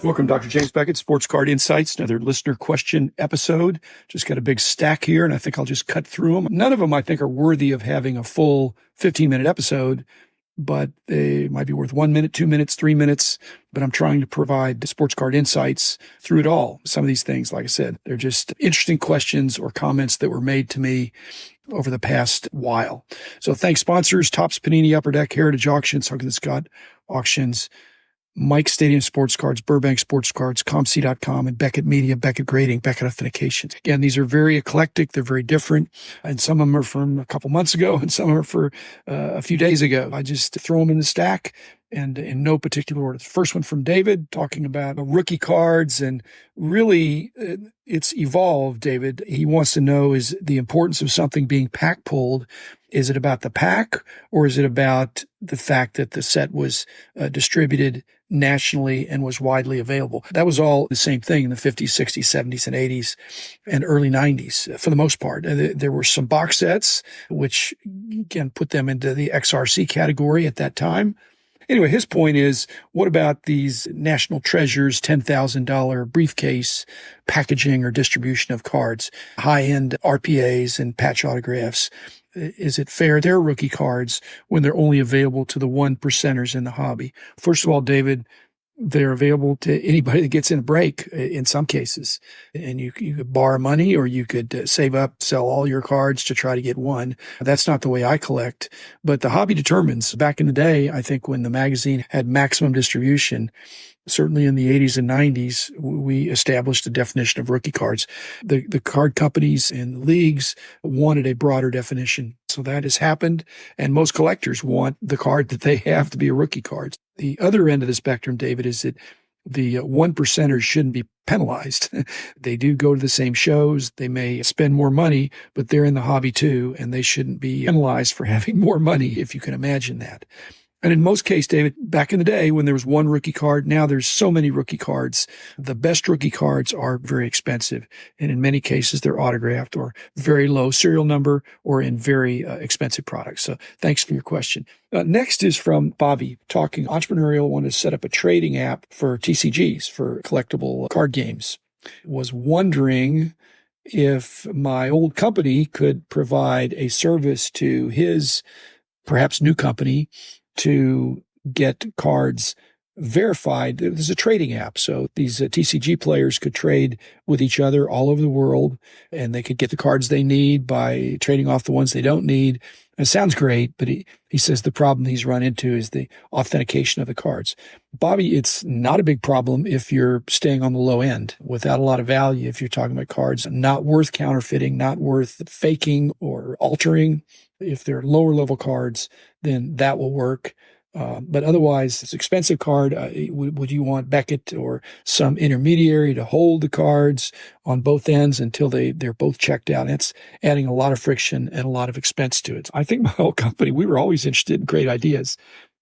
Welcome, Dr. James Beckett, Sports Card Insights, another listener question episode. Just got a big stack here, and I think I'll just cut through them. None of them, I think, are worthy of having a full 15-minute episode, but they might be worth 1 minute, 2 minutes, 3 minutes. But I'm trying to provide sports card insights through it all. Some of these things, like I said, they're just interesting questions or comments that were made to me over the past while. So thanks, sponsors, Topps Panini, Upper Deck, Heritage Auctions, Huggins Scott Auctions, Mike Stadium Sports Cards, Burbank Sports Cards, ComC.com, and Beckett Media, Beckett Grading, Beckett Authentication. Again, these are very eclectic. They're very different. And some of them are from a couple months ago, and some are for a few days ago. I just throw them in the stack and in no particular order. The first one from David, talking about rookie cards, and really it's evolved, David. He wants to know, is the importance of something being pack pulled. Is it about the pack, or is it about the fact that the set was distributed nationally and was widely available? That was all the same thing in the 50s, 60s, 70s, and 80s and early 90s for the most part. There were some box sets, which again put them into the XRC category at that time. Anyway, his point is, what about these national treasures, $10,000 briefcase packaging or distribution of cards, high-end RPAs and patch autographs? Is it fair they're rookie cards when they're only available to the 1%ers in the hobby? First of all, David, they're available to anybody that gets in a break in some cases. And you could borrow money, or you could save up, sell all your cards to try to get one. That's not the way I collect. But the hobby determines. Back in the day, I think when the magazine had maximum distribution, certainly in the 80s and 90s, we established a definition of rookie cards. The card companies and the leagues wanted a broader definition. So that has happened, and most collectors want the card that they have to be a rookie card. The other end of the spectrum, David, is that the 1%ers shouldn't be penalized. They do go to the same shows. They may spend more money, but they're in the hobby too, and they shouldn't be penalized for having more money, if you can imagine that. And in most cases, David, back in the day when there was one rookie card, now there's so many rookie cards. The best rookie cards are very expensive. And in many cases, they're autographed or very low serial number or in very expensive products. So thanks for your question. Next is from Bobby, talking entrepreneurial, wanted to set up a trading app for TCGs, for collectible card games. Was wondering if my old company could provide a service to his perhaps new company to get cards verified. There's a trading app. So these TCG players could trade with each other all over the world, and they could get the cards they need by trading off the ones they don't need. It sounds great, but he says the problem he's run into is the authentication of the cards. Bobby, it's not a big problem if you're staying on the low end without a lot of value. If you're talking about cards not worth counterfeiting, not worth faking or altering, if they're lower level cards, then that will work. But otherwise, it's an expensive card. Would you want Beckett or some intermediary to hold the cards on both ends until they're both checked out? That's adding a lot of friction and a lot of expense to it. I think my whole company, we were always interested in great ideas.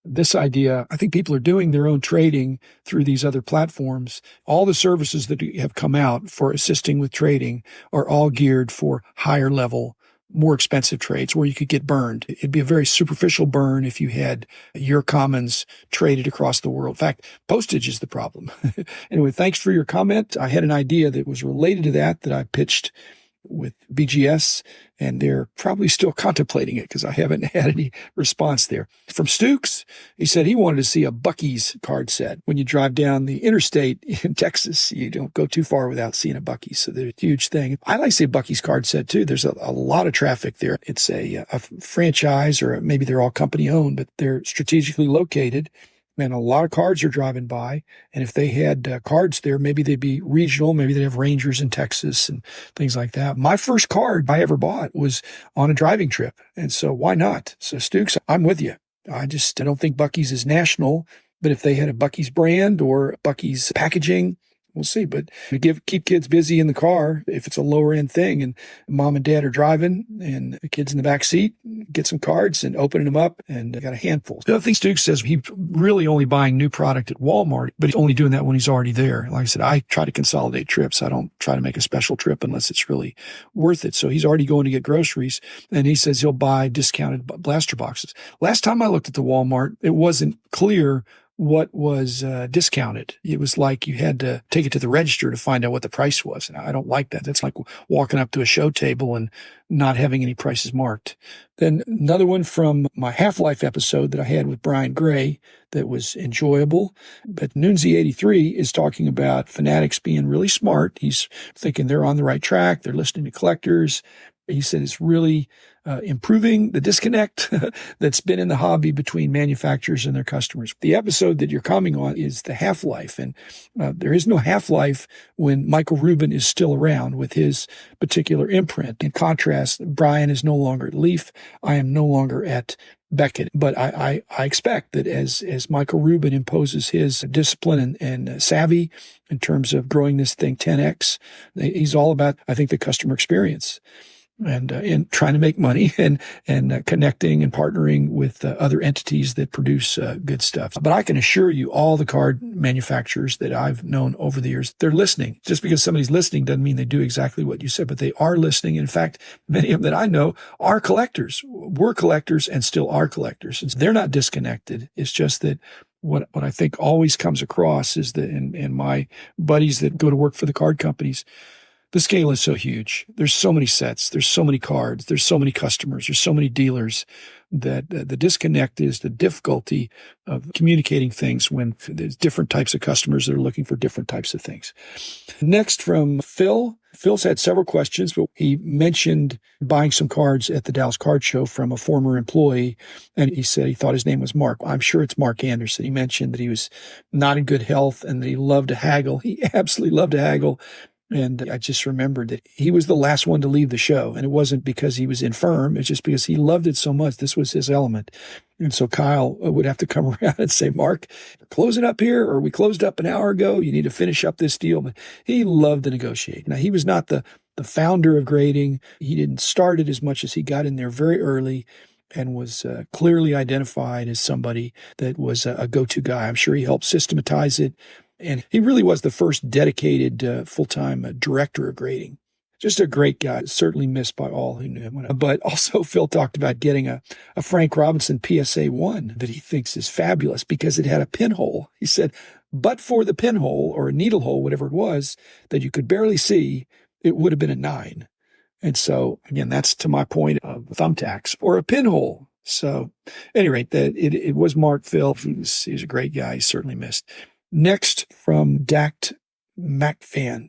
This idea, I think people are doing their own trading through these other platforms. All the services that have come out for assisting with trading are all geared for higher level, more expensive trades where you could get burned. It'd be a very superficial burn if you had your commons traded across the world. In fact, postage is the problem. Anyway, thanks for your comment. I had an idea that was related to that I pitched with BGS, and they're probably still contemplating it because I haven't had any response there. From Stukes, he said he wanted to see a Buc-ee's card set. When you drive down the interstate in Texas, you don't go too far without seeing a Buc-ee's, so they're a huge thing. I like to see a Buc-ee's card set too. There's a lot of traffic there. It's a franchise, or maybe they're all company owned, but they're strategically located. And a lot of cards are driving by. And if they had cards there, maybe they'd be regional. Maybe they'd have Rangers in Texas and things like that. My first card I ever bought was on a driving trip. And so why not? So Stukes, I'm with you. I don't think Buc-ee's is national, but if they had a Buc-ee's brand or Buc-ee's packaging, we'll see. But keep kids busy in the car if it's a lower end thing, and mom and dad are driving and the kids in the back seat, get some cards and opening them up, and got a handful. The other thing Stu says, he's really only buying new product at Walmart, but he's only doing that when he's already there. Like I said, I try to consolidate trips. I don't try to make a special trip unless it's really worth it. So he's already going to get groceries, and he says he'll buy discounted blaster boxes. Last time I looked at the Walmart, it wasn't clear what was discounted. It was like you had to take it to the register to find out what the price was. And I don't like that. That's like walking up to a show table and not having any prices marked. Then another one from my Half-Life episode that I had with Brian Gray that was enjoyable. But Noonsy83 is talking about Fanatics being really smart. He's thinking they're on the right track. They're listening to collectors. He said it's really improving the disconnect that's been in the hobby between manufacturers and their customers. The episode that you're commenting on is the half-life, and there is no half-life when Michael Rubin is still around with his particular imprint. In contrast, Brian is no longer at Leaf. I am no longer at Beckett. But I expect that as Michael Rubin imposes his discipline and savvy in terms of growing this thing 10x, he's all about, I think, the customer experience. And in trying to make money and connecting and partnering with other entities that produce good stuff. But I can assure you, all the card manufacturers that I've known over the years, they're listening. Just because somebody's listening doesn't mean they do exactly what you said, but they are listening. In fact, many of them that I know are collectors, were collectors, and still are collectors. And they're not disconnected. It's just that what I think always comes across is that in my buddies that go to work for the card companies, the scale is so huge. There's so many sets. There's so many cards. There's so many customers. There's so many dealers that the disconnect is the difficulty of communicating things when there's different types of customers that are looking for different types of things. Next from Phil. Phil's had several questions, but he mentioned buying some cards at the Dallas Card Show from a former employee. And he said he thought his name was Mark. I'm sure it's Mark Anderson. He mentioned that he was not in good health and that he loved to haggle. He absolutely loved to haggle. And I just remembered that he was the last one to leave the show. And it wasn't because he was infirm. It's just because he loved it so much. This was his element. And so Kyle would have to come around and say, Mark, we're closing up here, or we closed up an hour ago. You need to finish up this deal. But he loved to negotiate. Now, he was not the founder of grading. He didn't start it as much as he got in there very early and was clearly identified as somebody that was a go-to guy. I'm sure he helped systematize it. And he really was the first dedicated full-time director of grading. Just a great guy, certainly missed by all who knew him. But also Phil talked about getting a Frank Robinson PSA 1 that he thinks is fabulous because it had a pinhole. He said, but for the pinhole or a needle hole, whatever it was, that you could barely see, it would have been a 9. And so, again, that's to my point of thumbtacks or a pinhole. So, at any rate, it was Mark Phil. He's a great guy. He's certainly missed. Next from Dak Mac fan,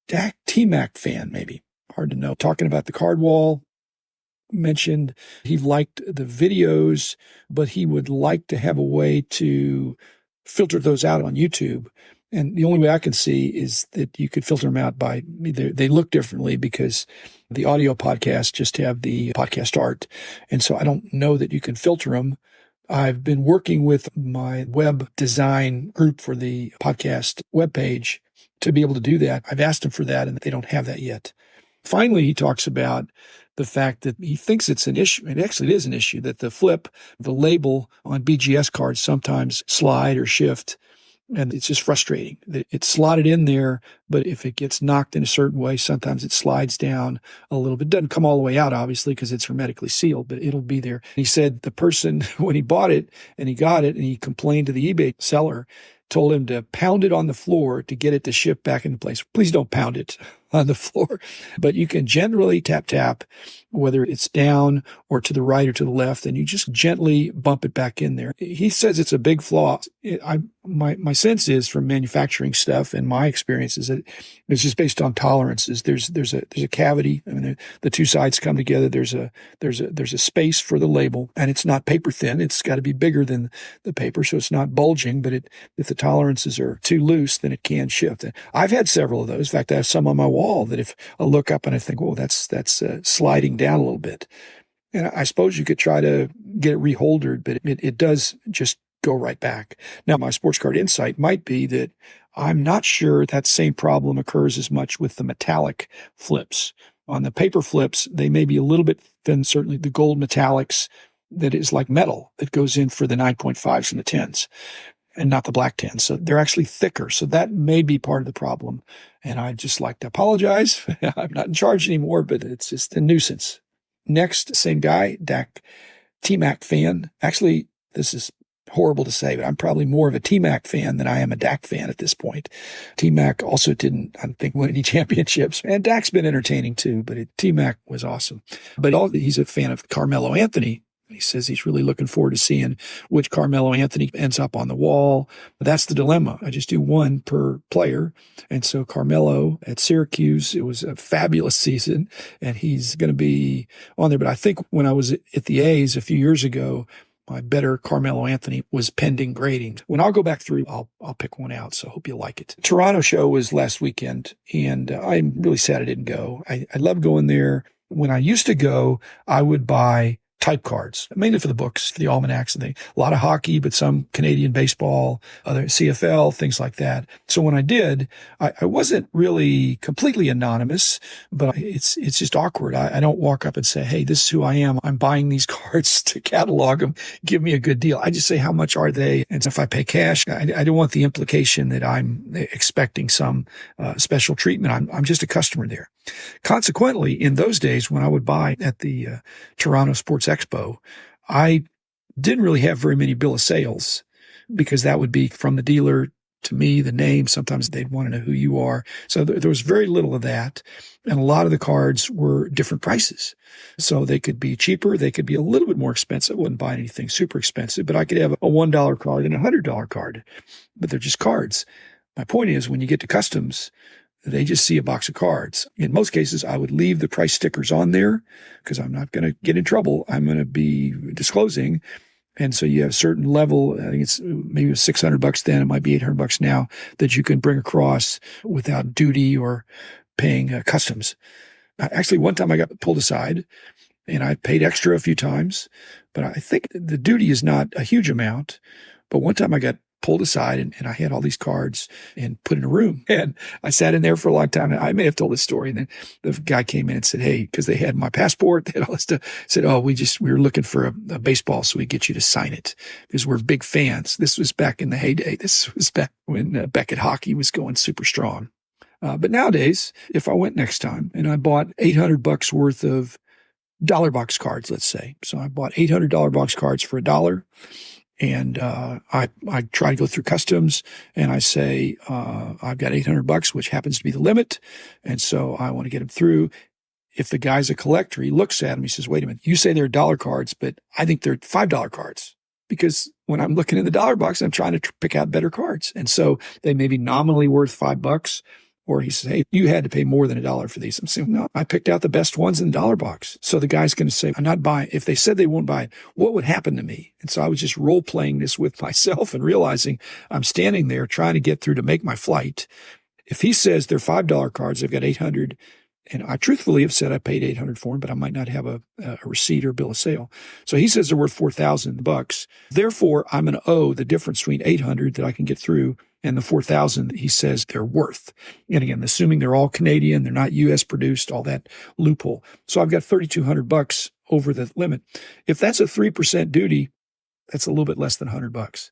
Dak T-Mac fan, maybe. Hard to know. Talking about the card wall, mentioned he liked the videos, but he would like to have a way to filter those out on YouTube. And the only way I can see is that you could filter them out by either they look differently because the audio podcasts just have the podcast art. And so I don't know that you can filter them. I've been working with my web design group for the podcast webpage to be able to do that. I've asked them for that, and they don't have that yet. Finally, he talks about the fact that he thinks it's an issue, and actually it is an issue, that the label on BGS cards sometimes slide or shift. And it's just frustrating that it's slotted in there, but if it gets knocked in a certain way, sometimes it slides down a little bit. It doesn't come all the way out, obviously, because it's hermetically sealed, but it'll be there. And he said the person, when he bought it and he got it and he complained to the eBay seller, told him to pound it on the floor to get it to shift back into place. Please don't pound it on the floor, but you can generally tap, whether it's down or to the right or to the left, and you just gently bump it back in there. He says it's a big flaw. My sense is from manufacturing stuff and my experience is that it's just based on tolerances. There's a cavity. I mean, the two sides come together. There's a space for the label, and it's not paper thin. It's got to be bigger than the paper, so it's not bulging. But if the tolerances are too loose, then it can shift. I've had several of those. In fact, I have some on my wall that if I look up and I think, "Whoa, that's sliding down a little bit," and I suppose you could try to get it reholdered, but it does just go right back. Now, my sports card insight might be that I'm not sure that same problem occurs as much with the metallic flips. On the paper flips, they may be a little bit thin, certainly the gold metallics that is like metal that goes in for the 9.5s and the 10s and not the black 10s. So they're actually thicker. So that may be part of the problem. And I'd just like to apologize. I'm not in charge anymore, but it's just a nuisance. Next, same guy, Dak T-Mac fan. Actually, this is horrible to say, but I'm probably more of a T-Mac fan than I am a Dak fan at this point. T-Mac also didn't, I think, win any championships. And Dak's been entertaining too, but T-Mac was awesome. But he's a fan of Carmelo Anthony. He says he's really looking forward to seeing which Carmelo Anthony ends up on the wall. But that's the dilemma. I just do one per player. And so Carmelo at Syracuse, it was a fabulous season, and he's going to be on there. But I think when I was at the A's a few years ago, my better Carmelo Anthony was pending grading. When I'll go back through, I'll pick one out. So I hope you like it. Toronto show was last weekend, and I'm really sad I didn't go. I love going there. When I used to go, I would buy type cards, mainly for the books, the almanacs, and a lot of hockey, but some Canadian baseball, other CFL, things like that. So when I did, I wasn't really completely anonymous, but it's just awkward. I don't walk up and say, hey, this is who I am. I'm buying these cards to catalog them. Give me a good deal. I just say, how much are they? And if I pay cash, I don't want the implication that I'm expecting some special treatment. I'm just a customer there. Consequently, in those days when I would buy at the Toronto Sports Expo, I didn't really have very many bill of sales because that would be from the dealer to me, the name. Sometimes they'd want to know who you are. So there was very little of that. And a lot of the cards were different prices. So they could be cheaper. They could be a little bit more expensive. I wouldn't buy anything super expensive, but I could have a $1 card and a $100 card, but they're just cards. My point is, when you get to customs, they just see a box of cards. In most cases, I would leave the price stickers on there because I'm not going to get in trouble. I'm going to be disclosing. And so you have a certain level, I think it's maybe $600 then, it might be $800 now, that you can bring across without duty or paying customs. Actually, one time I got pulled aside and I paid extra a few times, but I think the duty is not a huge amount. But one time I got pulled aside and I had all these cards and put in a room. And I sat in there for a long time. And I may have told this story. And then the guy came in and said, hey, because they had my passport, they had all this stuff, said, oh, we were looking for a baseball so we get you to sign it because we're big fans. This was back in the heyday. This was back when Beckett hockey was going super strong. But nowadays, if I went next time and I bought $800 worth of dollar box cards, let's say. So I bought $800 box cards for $1. And I try to go through customs and I say, I've got $800, which happens to be the limit. And so I want to get them through. If the guy's a collector, he looks at them, he says, wait a minute, you say they're dollar cards, but I think they're $5 cards. Because when I'm looking in the dollar box, I'm trying to pick out better cards. And so they may be nominally worth $5. Or he says, hey, you had to pay more than $1 for these. I'm saying, no, I picked out the best ones in the dollar box. So the guy's going to say, I'm not buying. If they said they won't buy it, what would happen to me? And so I was just role playing this with myself and realizing I'm standing there trying to get through to make my flight. If he says they're $5 cards, I've got 800. And I truthfully have said I paid 800 for them, but I might not have a receipt or bill of sale. So he says they're worth $4,000. Therefore, I'm going to owe the difference between 800 that I can get through and the 4,000 that he says they're worth. And again, assuming they're all Canadian, they're not U.S. produced, all that loophole. So I've got $3,200 over the limit. If that's a 3% duty, that's a little bit less than $100.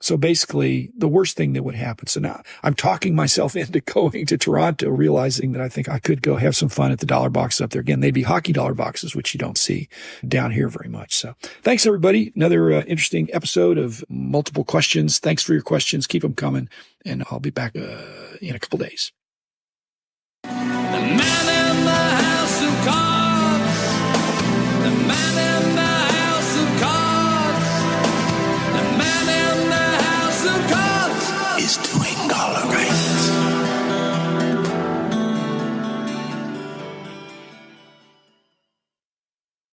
So basically, the worst thing that would happen. So now I'm talking myself into going to Toronto, realizing that I think I could go have some fun at the dollar box up there. Again, they'd be hockey dollar boxes, which you don't see down here very much. So thanks, everybody. Another interesting episode of multiple questions. Thanks for your questions. Keep them coming. And I'll be back in a couple days.